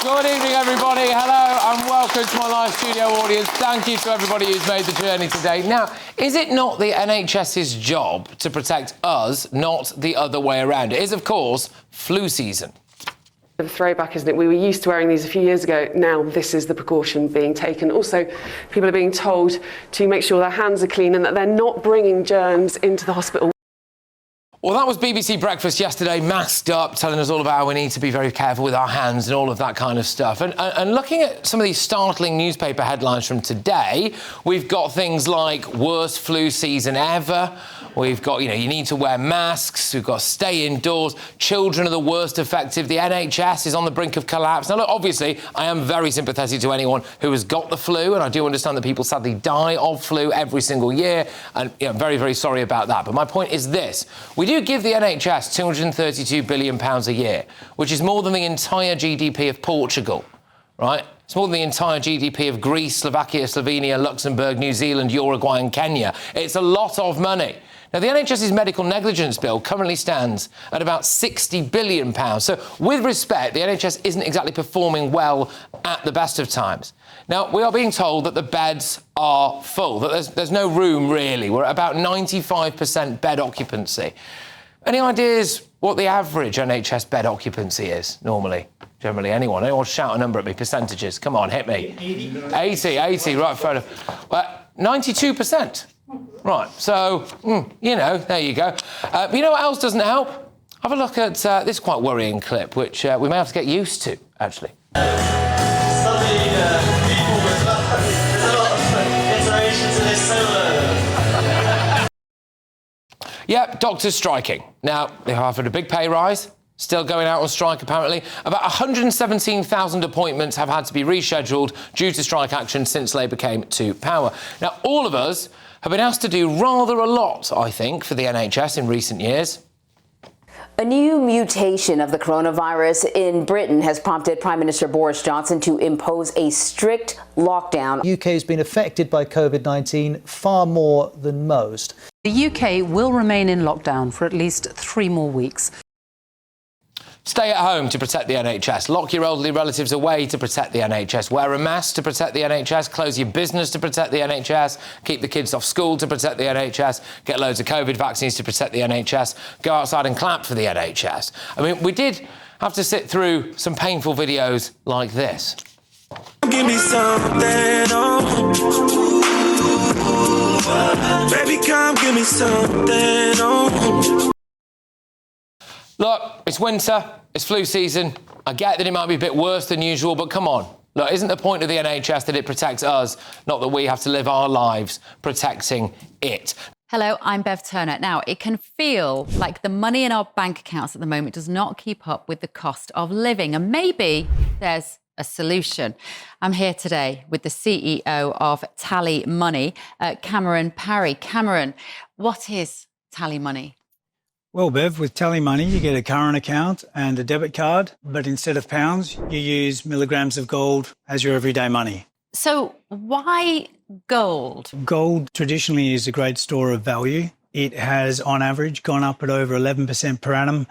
Good evening, everybody. Hello and welcome to my live studio audience. Thank you to everybody who's made the journey today. Now, is it not the NHS's job to protect us, not the other way around? It is, of course, flu season. A throwback, isn't it? We were used to wearing these a few years ago. Now this is the precaution being taken. Also, people are being told to make sure their hands are clean and that they're not bringing germs into the hospital. Well, that was BBC Breakfast yesterday, masked up, telling us all about how we need to be very careful with our hands and all of that kind of stuff. And looking at some of these startling newspaper headlines from today, we've got things like worst flu season ever. We've got, you need to wear masks. We've got stay indoors. Children are the worst affected. The NHS is on the brink of collapse. Now, look, obviously, I am very sympathetic to anyone who has got the flu, and I do understand that people sadly die of flu every single year, and very, very sorry about that. But my point is this. We do give the NHS £232 billion a year, which is more than the entire GDP of Portugal, right? It's more than the entire GDP of Greece, Slovakia, Slovenia, Luxembourg, New Zealand, Uruguay and Kenya. It's a lot of money. Now, the NHS's medical negligence bill currently stands at about £60 billion. So, with respect, the NHS isn't exactly performing well at the best of times. Now, we are being told that the beds are full, that there's no room, really. We're at about 95% bed occupancy. Any ideas what the average NHS bed occupancy is, normally? Generally, anyone shout a number at me, percentages. Come on, hit me. 80, right, fair enough. Well, 92%. Right, so, there you go. You know what else doesn't help? Have a look at this quite worrying clip, which we may have to get used to, actually. There's a lot of iteration to this solo. Yep, doctors striking. Now, they've offered a big pay rise, still going out on strike, apparently. About 117,000 appointments have had to be rescheduled due to strike action since Labour came to power. Now, all of us have been asked to do rather a lot, I think, for the NHS in recent years. A new mutation of the coronavirus in Britain has prompted Prime Minister Boris Johnson to impose a strict lockdown. The UK has been affected by COVID-19 far more than most. The UK will remain in lockdown for at least 3 more weeks. Stay at home to protect the NHS. Lock your elderly relatives away to protect the NHS. Wear a mask to protect the NHS. Close your business to protect the NHS. Keep the kids off school to protect the NHS. Get loads of COVID vaccines to protect the NHS. Go outside and clap for the NHS. I mean, we did have to sit through some painful videos like this. Give me something, baby, come give me something, Look, it's winter, it's flu season. I get that it might be a bit worse than usual, but come on. Look, isn't the point of the NHS that it protects us, not that we have to live our lives protecting it? Hello, I'm Bev Turner. Now, it can feel like the money in our bank accounts at the moment does not keep up with the cost of living, and maybe there's a solution. I'm here today with the CEO of TallyMoney, Cameron Parry. Cameron, what is TallyMoney? Well, Bev, with TallyMoney, you get a current account and a debit card, but instead of pounds, you use milligrams of gold as your everyday money. So why gold? Gold traditionally is a great store of value. It has, on average, gone up at over 11% per annum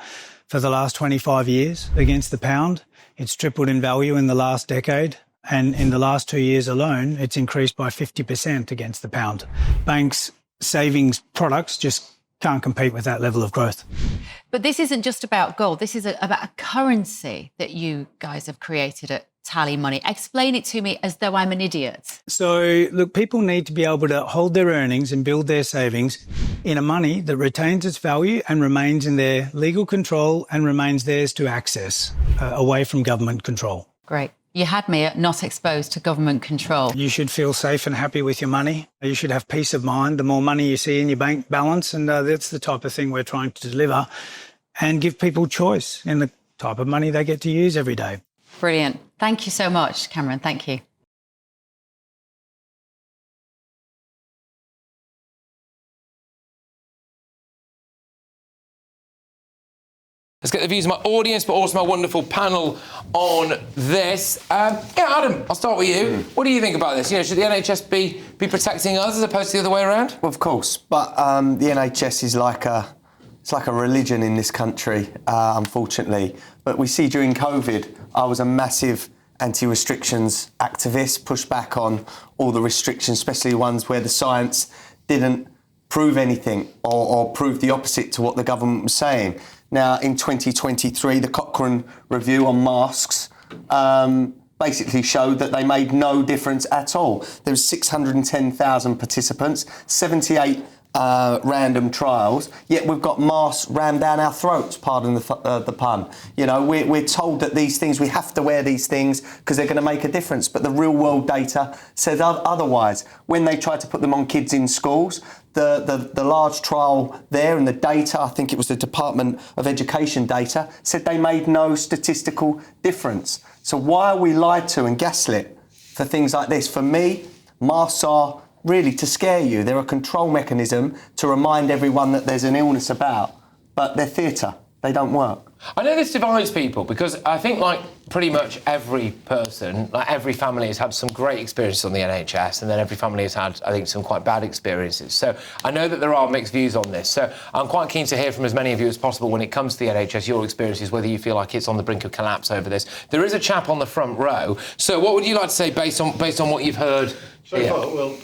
for the last 25 years against the pound. It's tripled in value in the last decade. And in the last 2 years alone, it's increased by 50% against the pound. Banks' savings products just can't compete with that level of growth. But this isn't just about gold. This is about a currency that you guys have created at TallyMoney. Explain it to me as though I'm an idiot. So, look, people need to be able to hold their earnings and build their savings in a money that retains its value and remains in their legal control and remains theirs to access, away from government control. Great. You had me at not exposed to government control. You should feel safe and happy with your money. You should have peace of mind. The more money you see in your bank balance, and that's the type of thing we're trying to deliver, and give people choice in the type of money they get to use every day. Brilliant. Thank you so much, Cameron. Thank you. Let's get the views of my audience, but also my wonderful panel on this. Adam, I'll start with you. What do you think about this? Should the NHS be protecting us as opposed to the other way around? Well, of course, but the NHS is like a religion in this country, unfortunately. But we see during COVID, I was a massive anti-restrictions activists, pushed back on all the restrictions, especially ones where the science didn't prove anything or prove the opposite to what the government was saying. Now, in 2023, the Cochrane review on masks basically showed that they made no difference at all. There was 610,000 participants, 78 random trials, yet we've got masks rammed down our throats, pardon the pun. You know, we're told that these things, we have to wear these things because they're going to make a difference, but the real world data says otherwise. When they tried to put them on kids in schools, the large trial there and the data, I think it was the Department of Education data, said they made no statistical difference. So why are we lied to and gaslit for things like this? For me, masks are really to scare you. They're a control mechanism to remind everyone that there's an illness about, but they're theatre. They don't work. I know this divides people because I think, like, pretty much every person, like every family has had some great experiences on the NHS, and then every family has had, I think, some quite bad experiences. So I know that there are mixed views on this. So I'm quite keen to hear from as many of you as possible when it comes to the NHS, your experiences, whether you feel like it's on the brink of collapse over this. There is a chap on the front row. So what would you like to say based on what you've heard? So far, well,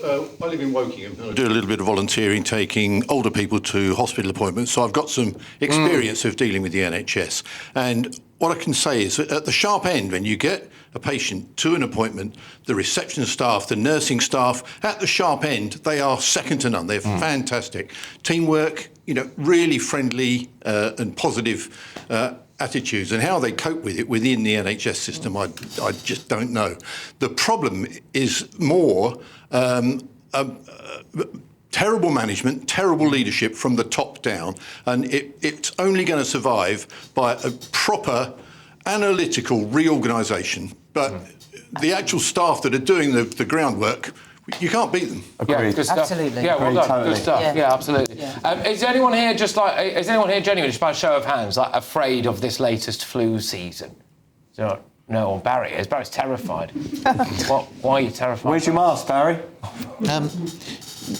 I live in Wokingham. I do a little bit of volunteering, taking older people to hospital appointments, so I've got some experience of dealing with the NHS. And what I can say is that at the sharp end, when you get a patient to an appointment, the reception staff, the nursing staff, at the sharp end, they are second to none. They're fantastic. Teamwork, you know, really friendly and positive attitudes, and how they cope with it within the NHS system, I just don't know. The problem is more terrible management, terrible leadership from the top down, and it's only going to survive by a proper analytical reorganisation. But the actual staff that are doing the groundwork, you can't beat them. Yeah, good stuff. Absolutely. Yeah, well done. Totally. Good stuff. Yeah, absolutely. Yeah. Is anyone here genuinely, just by a show of hands, like afraid of this latest flu season? No, or Barry is. Barry's terrified. Why are you terrified? Where's your mask, Barry?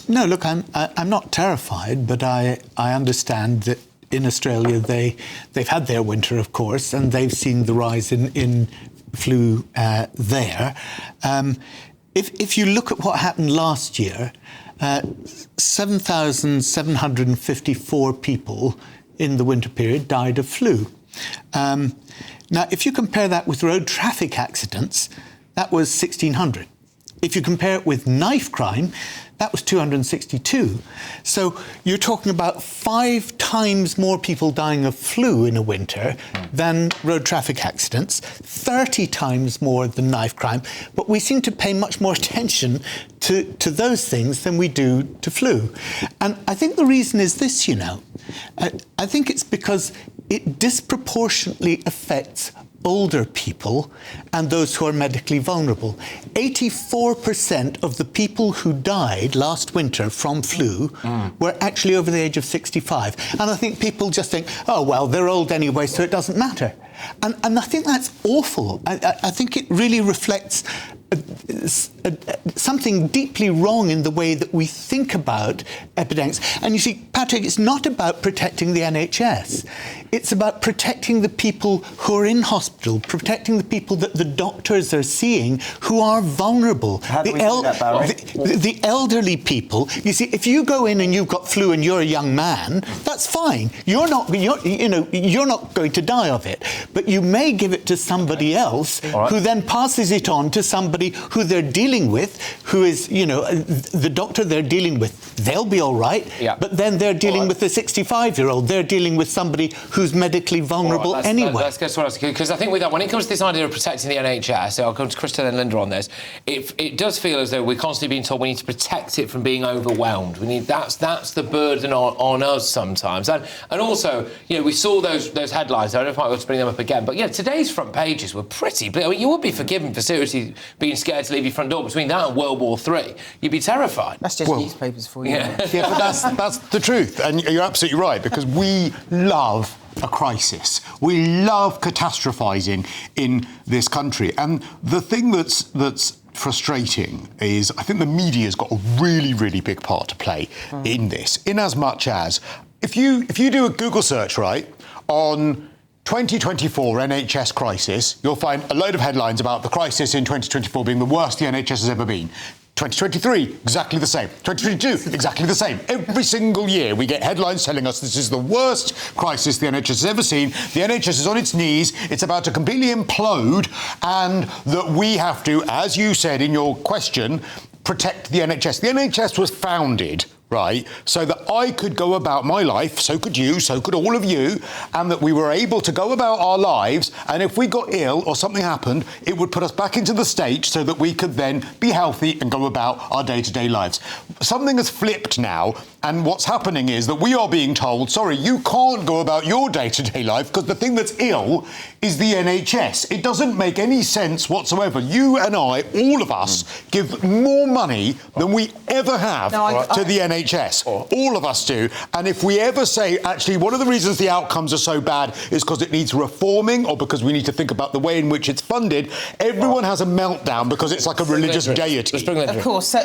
No, look, I'm not terrified, but I understand that in Australia they've had their winter, of course, and they've seen the rise in flu there. If you look at what happened last year, 7,754 people in the winter period died of flu. Now, if you compare that with road traffic accidents, that was 1,600. If you compare it with knife crime, that was 262. So you're talking about 5 times more people dying of flu in a winter than road traffic accidents, 30 times more than knife crime. But we seem to pay much more attention to those things than we do to flu. And I think the reason is this, you know. I think it's because it disproportionately affects older people and those who are medically vulnerable. 84% of the people who died last winter from flu were actually over the age of 65. And I think people just think, oh, well, they're old anyway, so it doesn't matter. And I think that's awful. I think it really reflects something deeply wrong in the way that we think about epidemics. And you see, Patrick, it's not about protecting the NHS. It's about protecting the people who are in hospital, protecting the people that the doctors are seeing who are vulnerable. How do we do that, Barry? The elderly people. You see, if you go in and you've got flu and you're a young man, that's fine. You're not going to die of it. But you may give it to somebody else who then passes it on to somebody who they're dealing with, who is, the doctor they're dealing with. They'll be all right, but then they're dealing with the 65-year-old. They're dealing with somebody who's medically vulnerable anyway. Let's get to what else, because I think with that, when it comes to this idea of protecting the NHS, so I'll come to Christys and Linda on this, it does feel as though we're constantly being told we need to protect it from being overwhelmed. That's the burden on us sometimes. And also, we saw those headlines. I don't know if I want to bring them up again, but today's front pages were pretty bleak. I mean, you would be forgiven for seriously being scared to leave your front door. Between that and World War III, you'd be terrified. That's just newspapers for you. Yeah, but that's the truth, and you're absolutely right, because we love a crisis. We love catastrophising in this country, and the thing that's frustrating is I think the media's got a really, really big part to play in this, in as much as if you do a Google search, right, on 2024 NHS crisis, you'll find a load of headlines about the crisis in 2024 being the worst the NHS has ever been. 2023, exactly the same. 2022, exactly the same. Every single year we get headlines telling us this is the worst crisis the NHS has ever seen. The NHS is on its knees. It's about to completely implode, and that we have to, as you said in your question, protect the NHS. The NHS was founded, right, so that I could go about my life, so could you, so could all of you, and that we were able to go about our lives, and if we got ill or something happened, it would put us back into the state so that we could then be healthy and go about our day-to-day lives. Something has flipped now, and what's happening is that we are being told, sorry, you can't go about your day-to-day life because the thing that's ill is the NHS. It doesn't make any sense whatsoever. You and I, all of us, give more money than we ever have to the NHS. All of us do. And if we ever say, actually, one of the reasons the outcomes are so bad is because it needs reforming or because we need to think about the way in which it's funded, everyone has a meltdown because it's like a religious deity. Of course.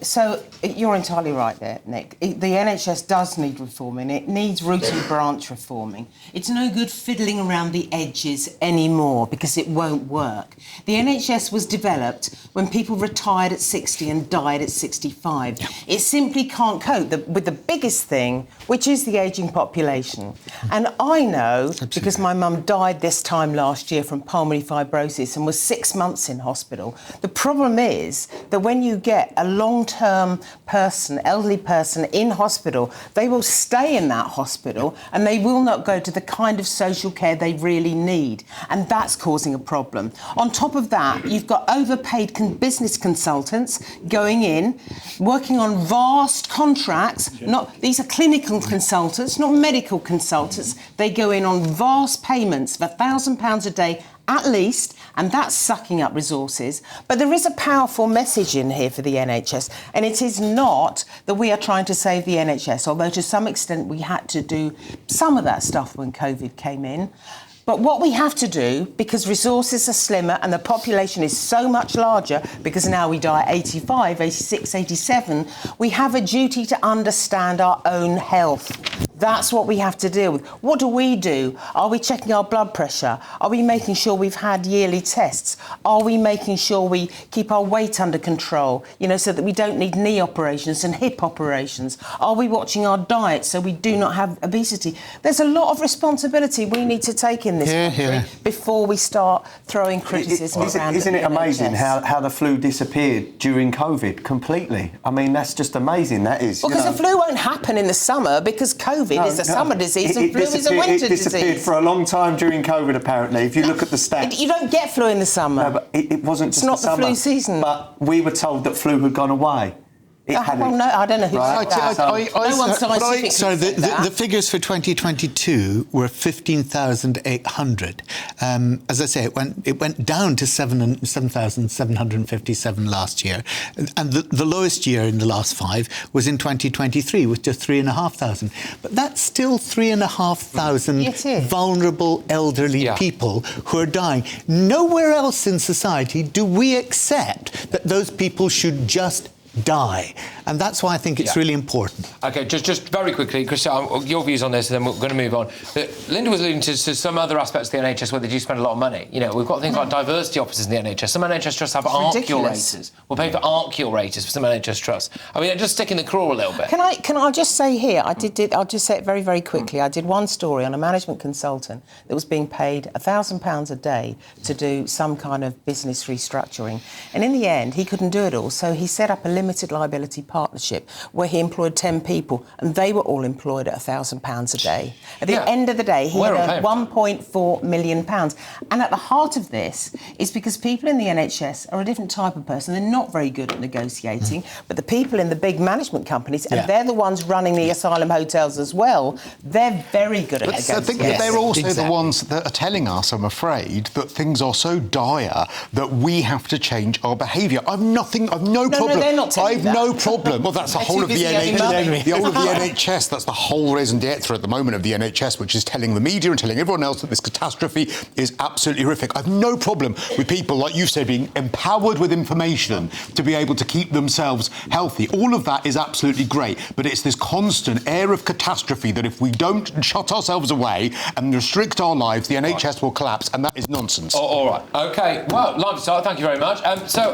So you're entirely right there, Nick. The NHS does need reforming. It needs root and branch reforming. It's no good fiddling around the edges anymore because it won't work. The NHS was developed when people retired at 60 and died at 65. It simply can't cope with the biggest thing, which is the ageing population. And I know, because my mum died this time last year from pulmonary fibrosis and was 6 months in hospital, the problem is that when you get a long-term person, elderly person in hospital, they will stay in that hospital and they will not go to the kind of social care they really need. And that's causing a problem. On top of that, you've got overpaid business consultants going in, working on vast contracts. These are clinical consultants, not medical consultants. They go in on vast payments of £1,000 a day at least, and that's sucking up resources. But there is a powerful message in here for the NHS, and it is not that we are trying to save the NHS, although to some extent we had to do some of that stuff when COVID came in. But what we have to do, because resources are slimmer and the population is so much larger, because now we die at 85, 86, 87, we have a duty to understand our own health. That's what we have to deal with. What do? Are we checking our blood pressure? Are we making sure we've had yearly tests? Are we making sure we keep our weight under control, so that we don't need knee operations and hip operations? Are we watching our diet so we do not have obesity? There's a lot of responsibility we need to take in this country before we start throwing criticism around. Isn't it amazing how the flu disappeared during COVID completely? I mean, that's just amazing, that is. Well, because the flu won't happen in the summer because COVID is a summer disease and flu is a winter disease. It disappeared for a long time during COVID, apparently, if you look at the stats. You don't get flu in the summer. No, but it wasn't just the summer. It's not the flu season. But we were told that flu had gone away. Well, no, I don't know who said that. No one scientifically Sorry, the figures for 2022 were 15,800. As I say, it went down to 7,757 last year. And the lowest year in the last 5 was in 2023, with just 3,500. But that's still 3,500 vulnerable elderly people who are dying. Nowhere else in society do we accept that those people should just die. And that's why I think it's really important. OK, just very quickly, Chris, your views on this, and then we're going to move on. But Linda was alluding to some other aspects of the NHS where they do spend a lot of money. We've got things like diversity officers in the NHS. Some NHS trusts have ARC curators. We'll pay for ARC curators for some NHS trusts. I mean, just sticking the craw a little bit. Can I just say here, I'll just say it very, very quickly. I did one story on a management consultant that was being paid £1,000 a day to do some kind of business restructuring. And in the end, he couldn't do it all, so he set up a limited liability partnership where he employed 10 people and they were all employed at £1,000 a day. At the end of the day, he earned £1.4 million. And at the heart of this is because people in the NHS are a different type of person. They're not very good at negotiating, but the people in the big management companies, and they're the ones running the asylum hotels as well, they're very good at negotiating. I think that they're also the ones that are telling us, I'm afraid, that things are so dire that we have to change our behaviour. I've no problem. No, they're not I've no problem. Well, that's the whole of the NHS. The whole of the Money. NHS. That's the whole raison d'être at the moment of the NHS, which is telling the media and telling everyone else that this catastrophe is absolutely horrific. I've no problem with people, like you said, being empowered with information to be able to keep themselves healthy. All of that is absolutely great, but it's this constant air of catastrophe that if we don't shut ourselves away and restrict our lives, the NHS will collapse, and that is nonsense. All right. OK. Well, lovely start. Thank you very much. So